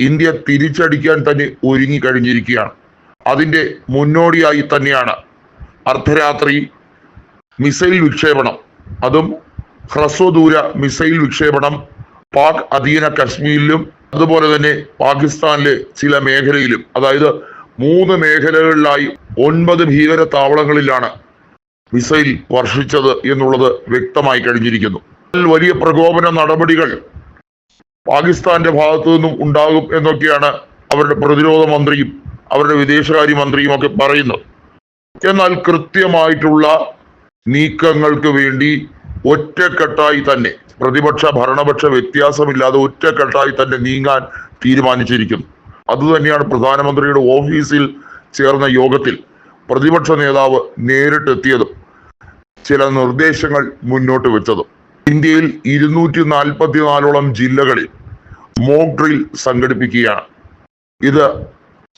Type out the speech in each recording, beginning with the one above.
India തിരിച്ചടിക്കാൻ തന്നെ ഒരുങ്ങിക്കഴിഞ്ഞിരിക്കുകയാണ്. അതിന്റെ മുന്നോടിയായി തന്നെയാണ് അർദ്ധരാത്രി മിസൈൽ വിക്ഷേപണം, അതും ഹ്രസ്വദൂര മിസൈൽ വിക്ഷേപണം പാക് അധീന കശ്മീരിലും അതുപോലെ തന്നെ പാകിസ്ഥാനിലെ ചില മേഖലയിലും, അതായത് 3 മേഖലകളിലായി 9 ഭീകര താവളങ്ങളിലാണ് മിസൈൽ വർഷിച്ചത് എന്നുള്ളത് വ്യക്തമായി കഴിഞ്ഞിരിക്കുന്നു. വലിയ പ്രകോപന നടപടികൾ പാകിസ്ഥാന്റെ ഭാഗത്തു നിന്നും ഉണ്ടാകും എന്നൊക്കെയാണ് അവരുടെ പ്രതിരോധ മന്ത്രിയും അവരുടെ വിദേശകാര്യ മന്ത്രിയും ഒക്കെ പറയുന്നത്. എന്നാൽ കൃത്യമായിട്ടുള്ള നീക്കങ്ങൾക്ക് വേണ്ടി ഒറ്റക്കെട്ടായി തന്നെ പ്രതിപക്ഷ ഭരണപക്ഷ വ്യത്യാസമില്ലാതെ ഒറ്റക്കെട്ടായി തന്നെ നീങ്ങാൻ തീരുമാനിച്ചിരിക്കുന്നു. അതുതന്നെയാണ് പ്രധാനമന്ത്രിയുടെ ഓഫീസിൽ ചേർന്ന യോഗത്തിൽ പ്രതിപക്ഷ നേതാവ് നേരിട്ടെത്തിയതും ചില നിർദ്ദേശങ്ങൾ മുന്നോട്ട് വെച്ചതും. ഇന്ത്യയിൽ 244ഓളം ജില്ലകളിൽ മോക്ക് ഡ്രിൽ സംഘടിപ്പിക്കുകയാണ്. ഇത്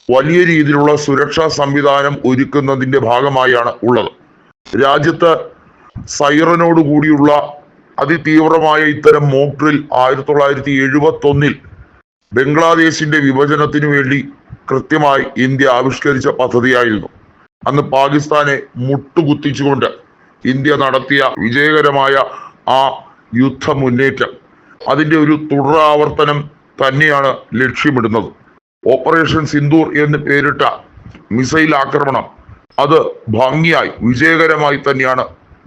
വലിയ രീതിയിലുള്ള സുരക്ഷാ സംവിധാനം ഒരുക്കുന്നതിന്റെ ഭാഗമായാണ് ഉള്ളത്. രാജ്യത്ത് സൈറനോട് കൂടിയുള്ള അതിതീവ്രമായ ഇത്തരം മോക്ക് ഡ്രിൽ 1971 ബംഗ്ലാദേശിന്റെ വിഭജനത്തിനു വേണ്ടി കൃത്യമായി ഇന്ത്യ ആവിഷ്കരിച്ച പദ്ധതിയായിരുന്നു. അന്ന് പാകിസ്ഥാനെ മുട്ടുകുത്തിച്ചുകൊണ്ട് ഇന്ത്യ നടത്തിയ വിജയകരമായ ആ യുദ്ധ മുന്നേറ്റം, അതിന്റെ ഒരു തുടരാവർത്തനം തന്നെയാണ് ലക്ഷ്യമിടുന്നത്. ഓപ്പറേഷൻ സിന്ദൂർ എന്ന് പേരിട്ട മിസൈൽ ആക്രമണം അത് ഭംഗിയായി വിജയകരമായി തന്നെയാണ്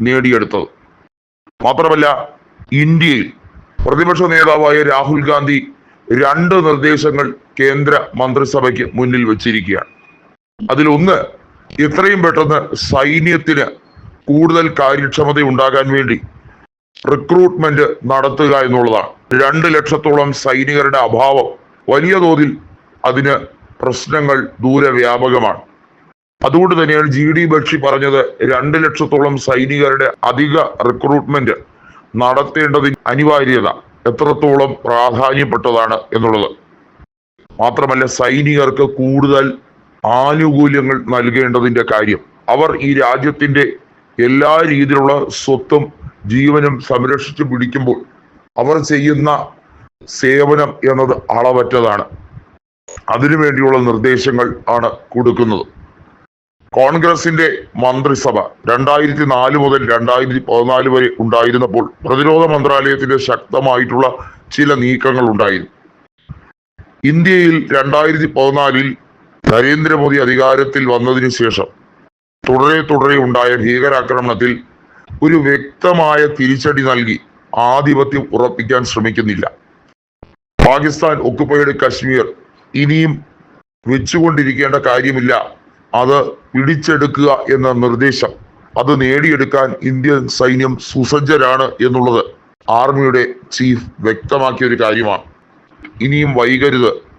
നേടിയെടുത്തത്. മാത്രമല്ല, ഇന്ത്യയിൽ പ്രതിപക്ഷ നേതാവായ രാഹുൽ ഗാന്ധി 2 നിർദ്ദേശങ്ങൾ കേന്ദ്ര മന്ത്രിസഭയ്ക്ക് മുന്നിൽ വെച്ചിരിക്കുകയാണ്. അതിലൊന്ന്, എത്രയും പെട്ടെന്ന് സൈന്യത്തിന് കൂടുതൽ കാര്യക്ഷമത ഉണ്ടാകാൻ വേണ്ടി റിക്രൂട്ട്മെന്റ് നടത്തുക എന്നുള്ളതാണ്. 2 ലക്ഷത്തോളം സൈനികരുടെ അഭാവം വലിയ തോതിൽ അതിന് പ്രശ്നങ്ങൾ ദൂരവ്യാപകമാണ്. അതുകൊണ്ട് തന്നെയാണ് GD ബക്ഷി പറഞ്ഞത് 2 ലക്ഷത്തോളം സൈനികരുടെ അധിക റിക്രൂട്ട്മെന്റ് നടത്തേണ്ടതിന്റെ അനിവാര്യത എത്രത്തോളം പ്രാധാന്യപ്പെട്ടതാണ് എന്നുള്ളത്. മാത്രമല്ല, സൈനികർക്ക് കൂടുതൽ ആനുകൂല്യങ്ങൾ നൽകേണ്ടതിന്റെ കാര്യം. അവർ ഈ രാജ്യത്തിന്റെ എല്ലാ രീതിയിലുള്ള സ്വത്തും ജീവനും സംരക്ഷിച്ചു പിടിക്കുമ്പോൾ അവർ ചെയ്യുന്ന സേവനം എന്നത് അളവറ്റതാണ്. അതിനുവേണ്ടിയുള്ള നിർദ്ദേശങ്ങൾ ആണ് കൊടുക്കുന്നത്. കോൺഗ്രസിന്റെ മന്ത്രിസഭ 2004 മുതൽ 2014 വരെ ഉണ്ടായിരുന്നപ്പോൾ പ്രതിരോധ മന്ത്രാലയത്തിന്റെ ശക്തമായിട്ടുള്ള ചില നീക്കങ്ങൾ ഉണ്ടായിരുന്നു. ഇന്ത്യയിൽ 2014 നരേന്ദ്രമോദി അധികാരത്തിൽ വന്നതിന് ശേഷം തുടരെ ഉണ്ടായ ഭീകരാക്രമണത്തിൽ ഒരു വ്യക്തമായ തിരിച്ചടി നൽകി ആധിപത്യം ഉറപ്പിക്കാൻ ശ്രമിക്കുന്നില്ല. പാകിസ്ഥാൻ ഒക്കുപൈഡ് കശ്മീർ ഇനിയും വെച്ചുകൊണ്ടിരിക്കേണ്ട കാര്യമില്ല, അത് പിടിച്ചെടുക്കുക എന്ന നിർദ്ദേശം, അത് നേടിയെടുക്കാൻ ഇന്ത്യൻ സൈന്യം സുസജ്ജരാണ് എന്നുള്ളത് ആർമിയുടെ ചീഫ് വ്യക്തമാക്കിയ ഒരു കാര്യമാണ്. ഇനിയും വൈകരുത്,